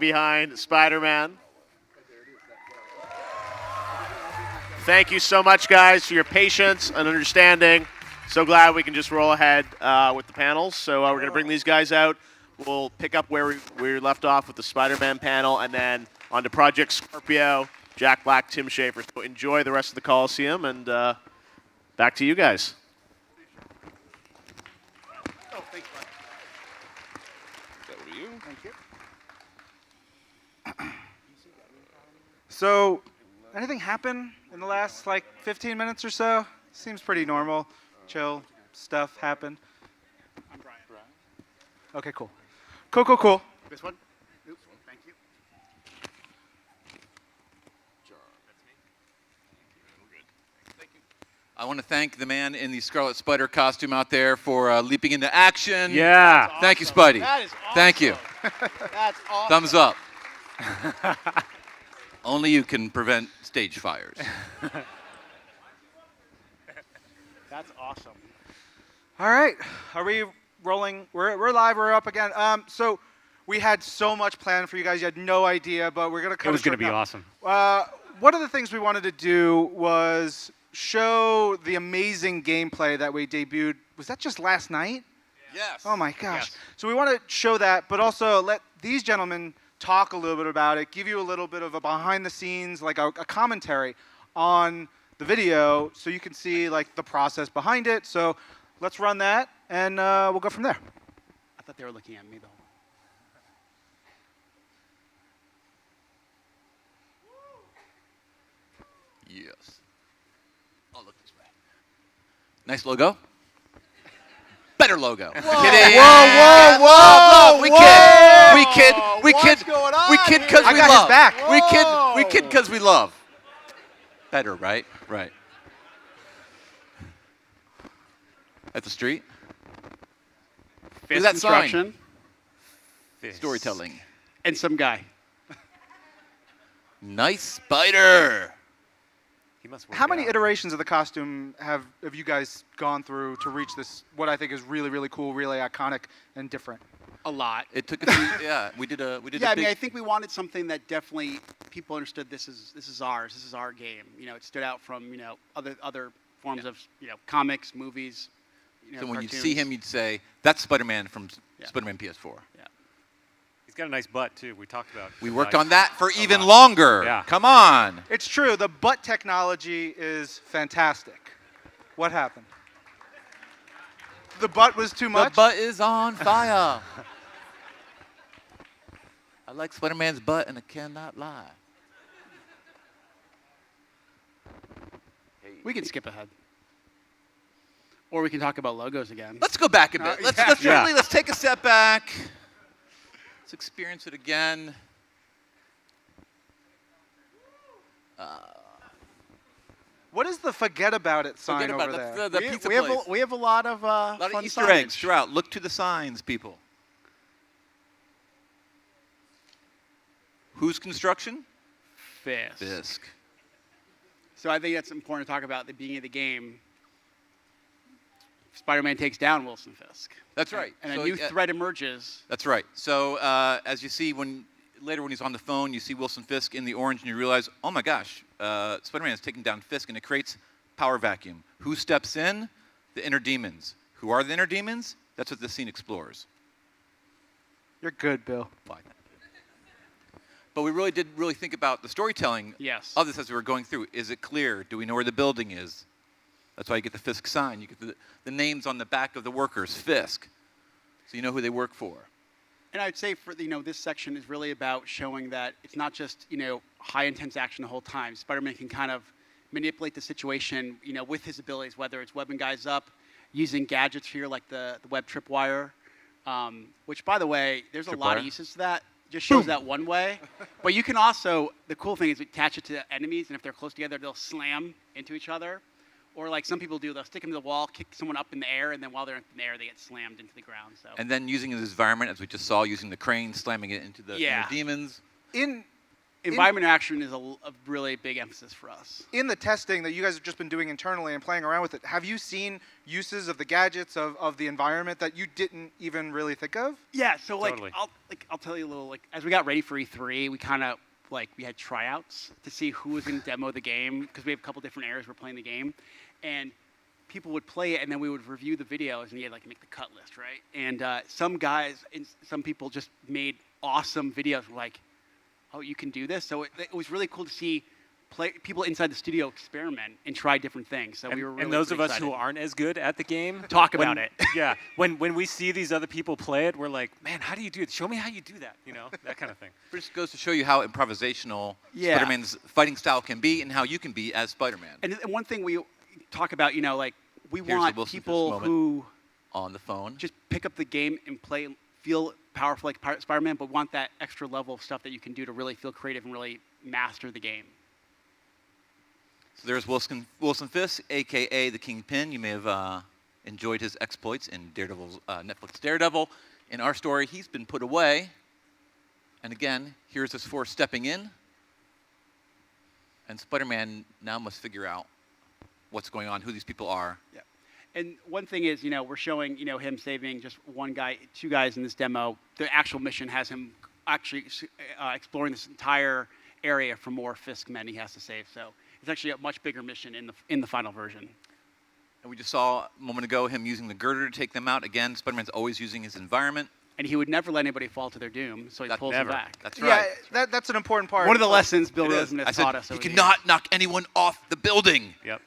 behind Spider-Man. Thank you so much, guys, for your patience and understanding. So glad we can just roll ahead with the panels. So we're going to bring these guys out. We'll pick up where we left off with the Spider-Man panel, and then on to Project Scorpio, Jack Black, Tim Schafer. So enjoy the rest of the Coliseum, and back to you guys. Oh, thanks, Brian. That were you? Thank you. So, anything happen in the last, 15 minutes or so? Seems pretty normal. Chill stuff happened. I'm Brian. Okay, cool. Cool. This one? Oops, thank you. I want to thank the man in the Scarlet Spider costume out there for leaping into action. Yeah. Awesome. Thank you, Spidey. That is awesome. Thank you. That's awesome. Thumbs up. Only you can prevent stage fires. That's awesome. All right. Are we rolling? We're live. We're up again. So, we had so much planned for you guys. You had no idea, but we're going to cut It was going to be now. awesome. One of the things we wanted to do was show the amazing gameplay that we debuted. Was that just last night? Yes. Oh my gosh. Yes. So we want to show that, but also let these gentlemen talk a little bit about it, give you a little bit of a behind the scenes, like a commentary on the video so you can see the process behind it. So let's run that and we'll go from there. I thought they were looking at me, though. Yes. I'll look this way. Nice logo. Better logo. Whoa. Kidding. Whoa. We kid. What's going on We kid because I we got love. his back. We kid because we love. Better, right? Right. At the street. Fist that sign? instruction. Storytelling. And some guy. Nice spider. He must work How many out. iterations of the costume have you guys gone through to reach this, what I think is really, really cool, really iconic, and different? A lot. It took a few. Yeah, we did a Yeah, I big. mean, I think we wanted something that definitely people understood this is ours. This is our game. It stood out from, other forms of, comics, movies, So when cartoons. you'd see him, you'd say, "That's Spider-Man from Yeah. Spider-Man PS4." Yeah. He's got a nice butt, too. We talked about We the worked butt on that for a even lot. longer. Yeah. Come on. It's true. The butt technology is fantastic. What happened? The butt was too much? The butt is on fire. I like Spider-Man's butt, and I cannot lie. We can skip ahead. Or we can talk about logos again. Let's go back a bit. Let's take a step back. Let's experience it again. What is the forget about it sign Forget about over it. there? That's the pizza we have place. we have a lot of A lot fun of Easter signage. eggs throughout. Look to the signs, people. Whose construction? Fisk. Fisk. So I think that's important to talk about at the beginning of the game. Spider-Man takes down Wilson Fisk. That's right. And So, a new threat emerges. That's right. So as you see later when he's on the phone, you see Wilson Fisk in the orange, and you realize, oh my gosh, Spider-Man has taken down Fisk, and it creates power vacuum. Who steps in? The inner demons. Who are the inner demons? That's what this scene explores. You're good, Bill. Fine. But we did think about the storytelling Yes. of this as we were going through. Is it clear? Do we know where the building is? That's why you get the Fisk sign. You get the names on the back of the workers, Fisk. So you know who they work for. And I'd say for this section is really about showing that it's not just high intense action the whole time. Spider-Man can kind of manipulate the situation with his abilities, whether it's webbing guys up, using gadgets here like the web tripwire, which by the way, there's a lot of uses to that. Just shows that one way. But you can also, the cool thing is attach it to enemies, and if they're close together, they'll slam into each other. Or like some people do, they'll stick them to the wall, kick someone up in the air, and then while they're in the air, they get slammed into the ground. So. And then using his environment, as we just saw, using the crane, slamming it into the inner demons. In environment interaction is a really big emphasis for us. In the testing that you guys have just been doing internally and playing around with it, have you seen uses of the gadgets of the environment that you didn't even really think of? Yeah, so Totally. I'll tell you a little, as we got ready for E3, we kind of we had tryouts to see who was going to demo the game, because we have a couple different areas we're playing the game, and people would play it, and then we would review the videos, and you had to make the cut list, right? And some guys and some people just made awesome videos, like, oh, you can do this. So it was really cool to see people inside the studio experiment and try different things. So we were really and those of us excited. who aren't as good at the game Talk about it. Yeah, when we see these other people play it, we're like, man, how do you do it? Show me how you do that. That kind of thing. It just goes to show you how improvisational Yeah. Spider-Man's fighting style can be and how you can be as Spider-Man. And one thing we talk about, we Here's the want Wilson Fisk people moment. who On the phone. just pick up the game and play, feel powerful like Spider-Man, but want that extra level of stuff that you can do to really feel creative and really master the game. So there's Wilson Fisk, a.k.a. the Kingpin. You may have enjoyed his exploits in Daredevil's Netflix Daredevil. In our story, he's been put away. And again, here's his force stepping in. And Spider-Man now must figure out what's going on, who these people are. Yeah. And one thing is, we're showing, him saving just one guy, two guys in this demo. The actual mission has him actually exploring this entire area for more Fisk men he has to save. So it's actually a much bigger mission in the final version. And we just saw a moment ago him using the girder to take them out. Again, Spider-Man's always using his environment. And he would never let anybody fall to their doom, so he pulls them back. That's right. Yeah, that's an important part. One of the lessons Bill It is. Rosemann I has said, taught us. you over the cannot knock anyone off the building. Yep.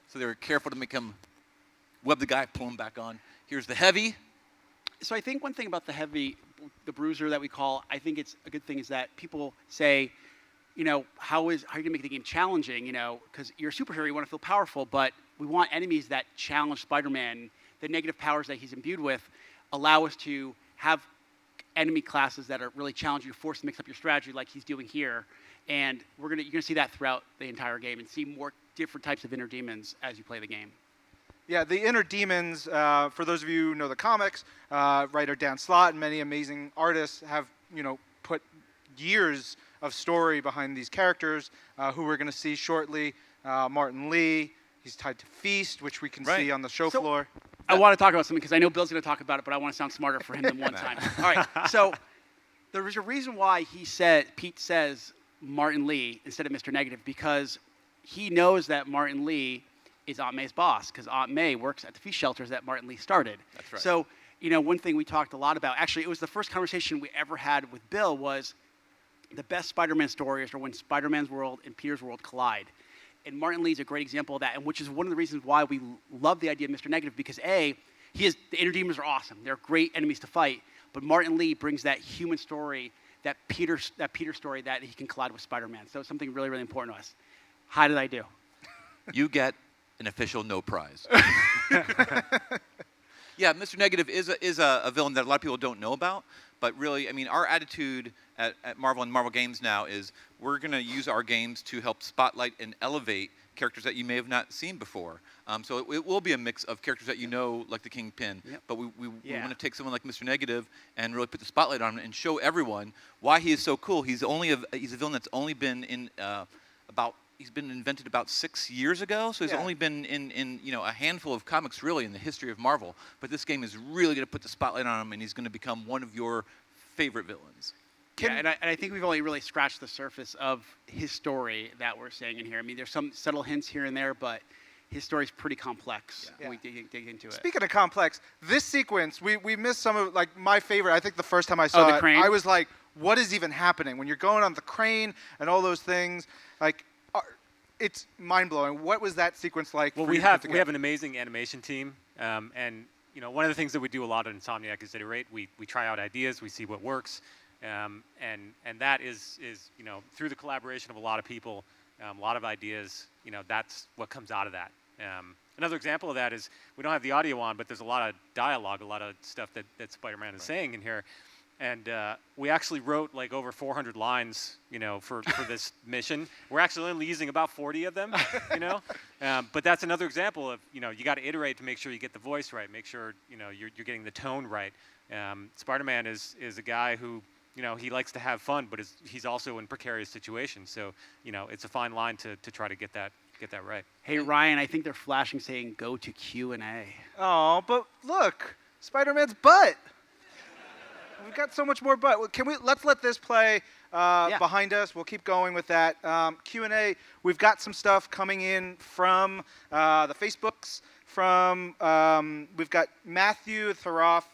So they were careful to make him web the guy, pull him back on. Here's the heavy. So I think one thing about the heavy, the bruiser that we call, I think it's a good thing is that people say, how are you going to make the game challenging? Because you're a superhero, you want to feel powerful, but we want enemies that challenge Spider-Man. The negative powers that he's imbued with allow us to have enemy classes that are really challenging you, force to mix up your strategy like he's doing here. And you're gonna see that throughout the entire game and see more different types of inner demons as you play the game. Yeah, the inner demons, for those of you who know the comics, writer Dan Slott and many amazing artists have, put years of story behind these characters, who we're going to see shortly. Martin Lee, he's tied to Feast, which we can see on the show floor. I want to talk about something because I know Bill's going to talk about it, but I want to sound smarter for him than one time. All right, so there was a reason why Pete says Martin Lee instead of Mr. Negative, because he knows that Martin Lee is Aunt May's boss, because Aunt May works at the Feast shelters that Martin Lee started. That's right. So, one thing we talked a lot about, actually it was the first conversation we ever had with Bill, was the best Spider-Man stories are when Spider-Man's world and Peter's world collide. And Martin Lee's a great example of that, and which is one of the reasons why we love the idea of Mr. Negative, because the inner demons are awesome. They're great enemies to fight, but Martin Lee brings that human story, that Peter story that he can collide with Spider-Man. So it's something really, really important to us. How did I do? You get an official no prize. Yeah, Mr. Negative is a villain that a lot of people don't know about, but really, our attitude at Marvel and Marvel Games now is we're going to use our games to help spotlight and elevate characters that you may have not seen before. So it will be a mix of characters that like the Kingpin, but we want to take someone like Mr. Negative and really put the spotlight on him and show everyone why he is so cool. He's a villain that's only been in he's been invented about 6 years ago, so he's only been in a handful of comics really in the history of Marvel. But this game is really going to put the spotlight on him, and he's going to become one of your favorite villains. And I think we've only really scratched the surface of his story that we're saying in here. There's some subtle hints here and there, but his story's pretty complex when we dig into it. Speaking of complex, this sequence, we missed some of, my favorite. I think the first time I saw the crane? I was like, what is even happening? When you're going on the crane and all those things, it's mind-blowing. What was that sequence like? Well, for we you to put have together? an amazing animation team, and one of the things that we do a lot at Insomniac is iterate. We try out ideas, we see what works, and that is through the collaboration of a lot of people, a lot of ideas. That's what comes out of that. Another example of that is we don't have the audio on, but there's a lot of dialogue, a lot of stuff that Spider-Man is saying in here. And we actually wrote over 400 lines, for this mission. We're actually only using about 40 of them, But that's another example of, you got to iterate to make sure you get the voice right, make sure, you're getting the tone right. Spider-Man is a guy who, he likes to have fun, but he's also in precarious situations. So, it's a fine line to try to get that right. Hey Ryan, I think they're flashing saying go to Q&A. Oh, but look, Spider-Man's butt. We've got so much more butt. Let's let this play behind us. We'll keep going with that. Q&A, we've got some stuff coming in from the Facebooks. We've got Matthew Tharoff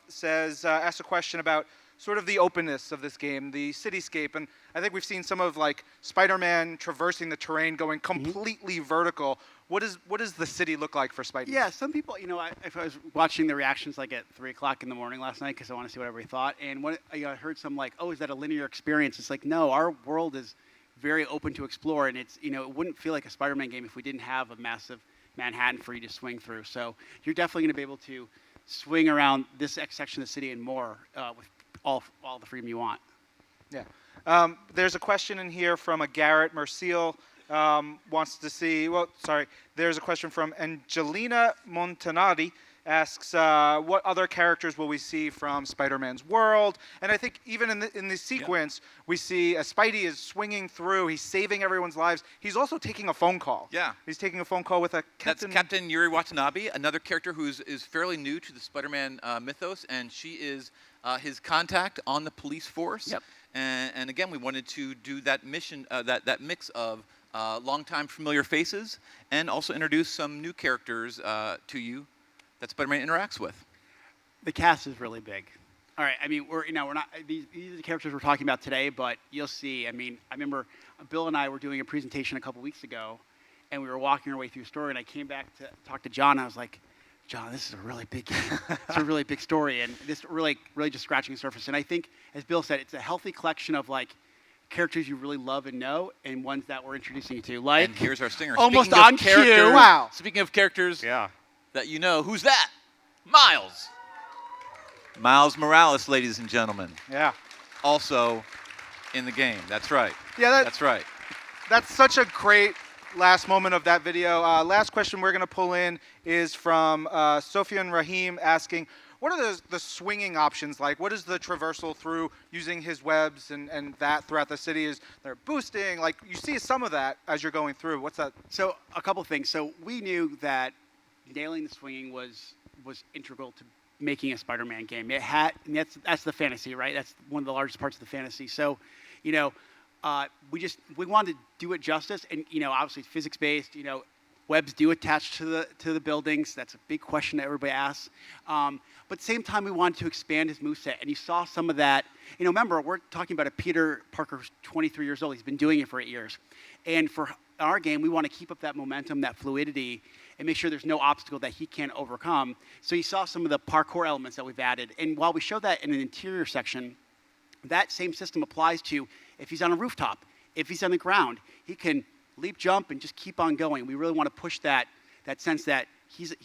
asked a question about sort of the openness of this game, the cityscape, and I think we've seen some of like Spider-Man traversing the terrain, going completely vertical. What does the city look like for Spidey? Yeah, some people, if I was watching the reactions like at 3 o'clock in the morning last night because I want to see what everybody thought, and when I heard some like, oh, is that a linear experience? It's like, no, our world is very open to explore, and it's, it wouldn't feel like a Spider-Man game if we didn't have a massive Manhattan for you to swing through. So you're definitely going to be able to swing around this section of the city and more with all the freedom you want. Yeah. There's a question in here from a Garrett Merciel. Wants to see, there's a question from Angelina Montanari, asks, what other characters will we see from Spider-Man's world? And I think even in this sequence, we see Spidey is swinging through, he's saving everyone's lives. He's also taking a phone call. Yeah. He's taking a phone call with a Captain... That's Captain Yuri Watanabe, another character who is fairly new to the Spider-Man mythos, and she is his contact on the police force. Yep. And again, we wanted to do that mission, that mix of longtime familiar faces, and also introduce some new characters to you that Spider-Man interacts with. The cast is really big. All right, I mean, we're not, these are the characters we're talking about today, but you'll see, I mean, I remember Bill and I were doing a presentation a couple weeks ago, and we were walking our way through the story, and I came back to talk to John, and I was like, John, this is a really big game. It's a really big story, and this really just scratching the surface. And I think, as Bill said, it's a healthy collection of, like, characters you really love and know, and ones that we're introducing you to. Like, And here's our stinger. almost Speaking of on cue. characters- Wow. Speaking of characters Yeah. that you know, who's that? Miles. Miles Morales, ladies and gentlemen. Yeah. Also in the game. That's right. Yeah, That's right. That's such a great last moment of that video. Last question we're going to pull in is from Sofian Rahim asking, what are the swinging options like? What is the traversal through using his webs and that throughout the city? Is there boosting? Like, you see some of that as you're going through. What's that? So a couple things. So we knew that nailing the swinging was integral to making a Spider-Man game. It had, and that's the fantasy, right? That's one of the largest parts of the fantasy. So, we wanted to do it justice, and obviously it's physics-based. Webs do attach to the buildings. That's a big question that everybody asks. But at the same time, we wanted to expand his moveset, and you saw some of that. Remember, we're talking about a Peter Parker who's 23 years old. He's been doing it for 8 years. And for our game, we want to keep up that momentum, that fluidity, and make sure there's no obstacle that he can't overcome. So you saw some of the parkour elements that we've added. And while we showed that in an interior section, that same system applies to if he's on a rooftop, if he's on the ground, he can leap, jump, and just keep on going. We really want to push that sense that he's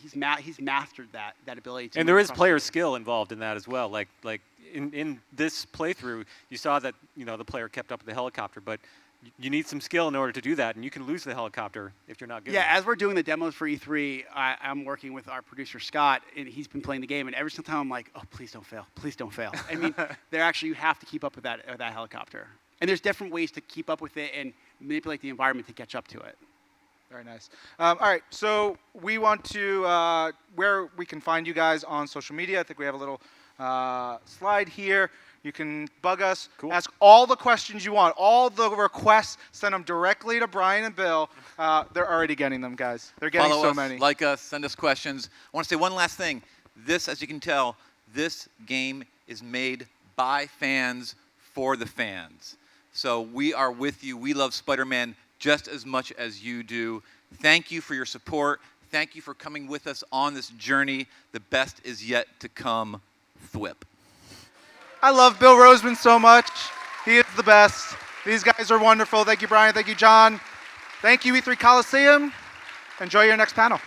mastered that ability to. And there is player skill involved in that as well. Like in this playthrough, you saw that the player kept up with the helicopter, but you need some skill in order to do that, and you can lose the helicopter if you're not good. Yeah, as we're doing the demos for E3, I'm working with our producer Scott, and he's been playing the game, and every single time I'm like, oh, please don't fail, please don't fail. I mean, you have to keep up with that helicopter, and there's different ways to keep up with it and manipulate the environment to catch up to it. Very nice. All right, so we want to, where we can find you guys on social media. I think we have a little slide here. You can bug us, ask all the questions you want, all the requests, send them directly to Brian and Bill. They're already getting them, guys. They're getting Follow so us, many. like us, send us questions. I want to say one last thing. This, as you can tell, this game is made by fans for the fans. So we are with you. We love Spider-Man just as much as you do. Thank you for your support. Thank you for coming with us on this journey. The best is yet to come. Thwip. I love Bill Rosemann so much. He is the best. These guys are wonderful. Thank you, Brian. Thank you, John. Thank you, E3 Coliseum. Enjoy your next panel.